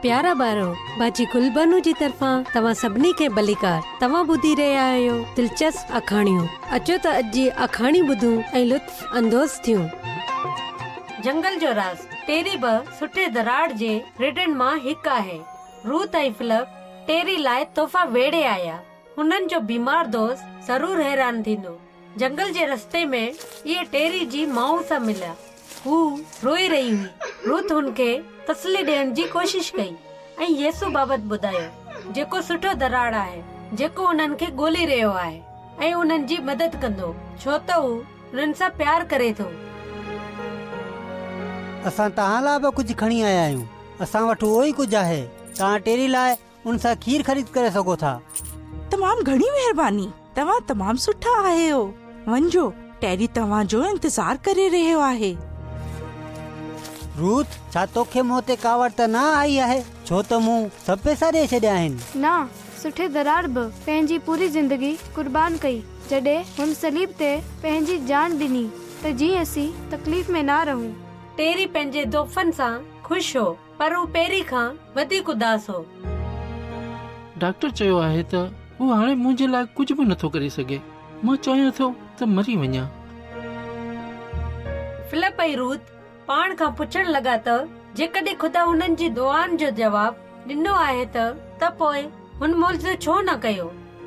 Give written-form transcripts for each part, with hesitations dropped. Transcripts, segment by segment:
प्यारा ॿारो, बाजी गुलबानू जी तरफ़ां तव्हां सभिनी खे भलीकार। तव्हां ॿुधी रहिया आहियो दिलचस्प अखाणियूं। अचो त अॼु जी अखाणी ॿुधूं ऐं लुत्फ़ अंदोज़ थियूं। जंगल जो राज़ टेरी बि सुठे दराड़ जे रिडन मां हिकु आहे। रूत ऐं फिलिप टेरी लाइ तोहफ़ा वेड़े आया। हुननि जो बीमार दोस्त ज़रूर हैरान थींदो। जंगल जे रस्ते में इहे टेरी जी माउ सां मिलिया। हू रोई रही हुई। रूत हुनखे तसली ॾियण जी कोशिश कई ऐं येसु बाबति ॿुधायो, जेको सुठो दराड़ आहे, जेको उन्हनि खे ॻोल्ही रहियो आहे ऐं उन्हनि जी मदद कंदो, छो त हू उन्हनि सां प्यार करे थो। असां तव्हां लाइ बि कुझु खणी आया आहियूं। असां वटि उहो ई कुझु आहे। तव्हां टेरी लाइ उन सां खीर ख़रीद करे सघो था। तमामु घणी महिरबानी, तव्हां तमामु सुठा आहियो। वञो, टेरी तव्हां जो इंतज़ार करे रहियो आहे। रूथ, छा तोखे मूं ते कावड़ त न आई आहे? छो त मूं सभु पैसा ॾेई छॾिया आहिनि। ना, सुठे दरार बि पंहिंजी पूरी ज़िंदगी कुर्बान कई जॾहिं हुन सलीब ते पंहिंजी जान ॾिनी त जीअं असीं तकलीफ़ में न रहूं। टेरी पंहिंजे दोस्तनि सां ख़ुशि हो, पर हू पहिरीं खां वधीक उदास हो। डॉक्टर चयो आहे त हू हाणे मुंहिंजे लाइ कुझु बि नथो करे सघे। मां चाहियां थो त मरी वञा। फिलिप ऐं रूथ पाण खां पुछण लॻा त जेकॾहिं ख़ुदा हुननि जी दुआनि जो जवाब ॾिनो आहे त पोइ हुन मुआवज़ो छो न कयो।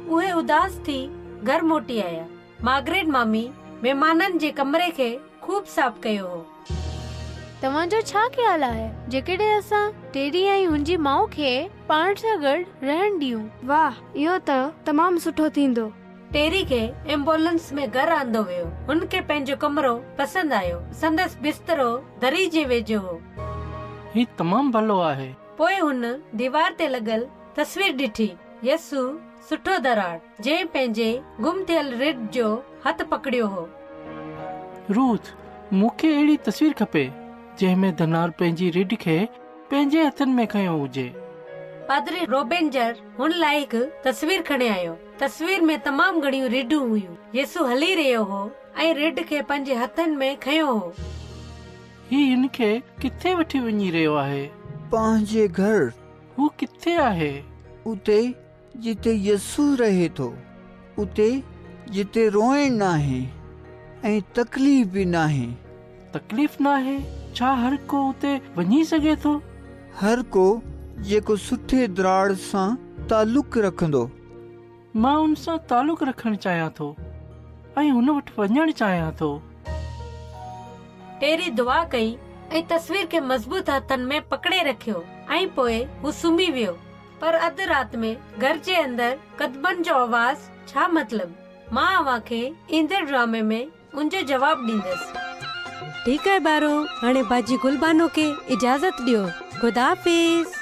उहे उदास थी घर मोटी आया। मार्गरेट मामी महिमाननि जे कमरे खे खूब साफ़ कयो हो। तव्हांजो छा ख्याल आहे जेकॾहिं असां टेरी ऐं हुनजी माउ खे पाण सां गॾु रहण ॾियूं? वाह, इहो त तमामु सुठो थींदो। टेरी खे एम्बुलेंस में घर आंदो वियो। हुनखे पंहिंजो कमरो पसंदि आयो। संदसि बिस्तरो दरी जे वेझो हो। ही तमामु भलो आहे। पोइ हुन दीवार ते लॻल तस्वीर ॾिठी। यसु सुठो दराड़ जंहिं पंहिंजे गुम थियल रिड जो हथ पकड़ियो हो। रूथ, मूंखे अहिड़ी तस्वीर खपे जंहिंमें दनार पंहिंजी रिड खे पंहिंजे हथनि में खयो हुजे। पादरी रोबेंजर हुन लाइ हिकु तस्वीर खणे आयो। तस्वीर में तमामु घणियूं रिडूं हुयूं। येसु हली रहियो हो ऐं रिड खे पंहिंजे हथनि में खयो हो। ही हिनखे किथे वठी वञी रहियो आहे? पंहिंजे घर। हू किथे आहे? उते जिते यसु रहे थो, उते जिते रोइण नाहे ऐं तकलीफ़ बि नाहे। तकलीफ़ नाहे? छा हर को उते वञी सघे थो? हर को जेको सुठे दराड़ सां तालुक रखंदो। मां उन सां तालुक रखणु चाहियां थो ऐं हुन वटि वञणु चाहियां थो। टेरी दुआ कई ऐं तस्वीर खे मज़बूत हथनि में पकड़े रखियो ऐं पोइ हू सुम्ही वियो। पर अधु राति में घर जे अंदरि कदमनि जो आवाज़ छा मतलब? मां अव्हां खे ईंदड़ ड्रामे में उनजो जवाब ॾींदसि। ठीकु आहे ॿारो, हाणे बाजी गुलबानो खे इजाज़त ॾियो। ख़ुदा हाफ़िज़।